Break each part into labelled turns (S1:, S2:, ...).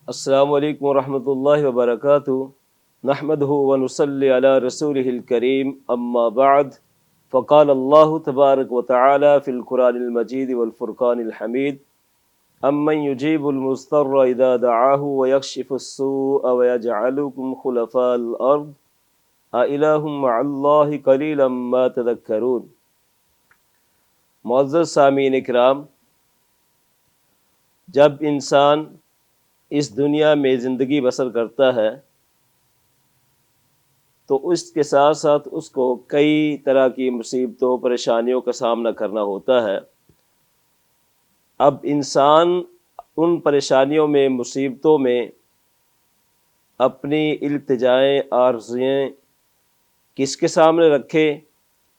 S1: السلام علیکم ورحمۃ اللہ وبرکاتہ نحمدہ ونصلی علی رسولہ الکریم اما بعد فقال اللہ تبارک وتعالی فی القرآن المجید والفرقان الحمید امن یجیب المضطر اذا دعاہ ویکشف السوء ویجعلکم خلفاء الارض االہ مع اللہ قلیلا ما تذکرون۔ معزز سامعین اکرام، جب انسان اس دنیا میں زندگی بسر کرتا ہے تو اس کے ساتھ ساتھ اس کو کئی طرح کی مصیبتوں پریشانیوں کا سامنا کرنا ہوتا ہے۔ اب انسان ان پریشانیوں میں مصیبتوں میں اپنی التجائیں آرزویں کس کے سامنے رکھے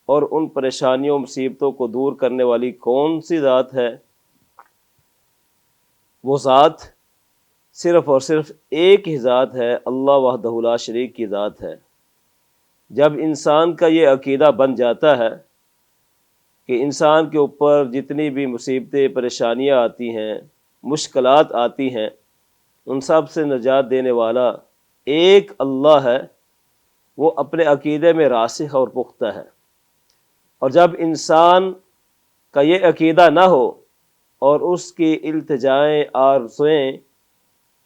S1: اور ان پریشانیوں مصیبتوں کو دور کرنے والی کون سی ذات ہے؟ وہ ذات صرف اور صرف ایک ہی ذات ہے، اللہ وحدہ لا شریک کی ذات ہے۔ جب انسان کا یہ عقیدہ بن جاتا ہے کہ انسان کے اوپر جتنی بھی مصیبتیں پریشانیاں آتی ہیں، مشکلات آتی ہیں، ان سب سے نجات دینے والا ایک اللہ ہے، وہ اپنے عقیدے میں راسخ اور پختہ ہے۔ اور جب انسان کا یہ عقیدہ نہ ہو اور اس کی التجائیں آرزویں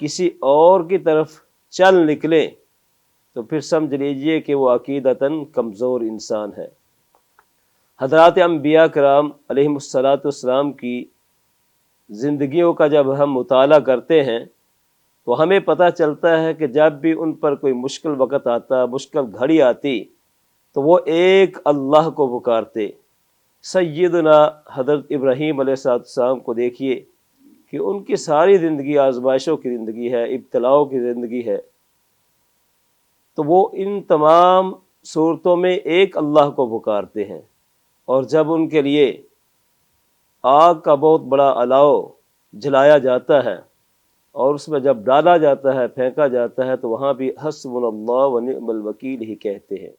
S1: کسی اور کی طرف چل نکلے تو پھر سمجھ لیجئے کہ وہ عقیدتاً کمزور انسان ہے۔ حضرات انبیاء کرام علیہم الصلاۃ والسلام کی زندگیوں کا جب ہم مطالعہ کرتے ہیں تو ہمیں پتہ چلتا ہے کہ جب بھی ان پر کوئی مشکل وقت آتا، مشکل گھڑی آتی، تو وہ ایک اللہ کو پکارتے۔ سیدنا حضرت ابراہیم علیہ السلام کو دیکھیے کہ ان کی ساری زندگی آزمائشوں کی زندگی ہے، ابتلاؤں کی زندگی ہے، تو وہ ان تمام صورتوں میں ایک اللہ کو پکارتے ہیں۔ اور جب ان کے لیے آگ کا بہت بڑا الاؤ جلایا جاتا ہے اور اس میں جب ڈالا جاتا ہے، پھینکا جاتا ہے، تو وہاں بھی حسبنا اللہ ونعم الوکیل ہی کہتے ہیں۔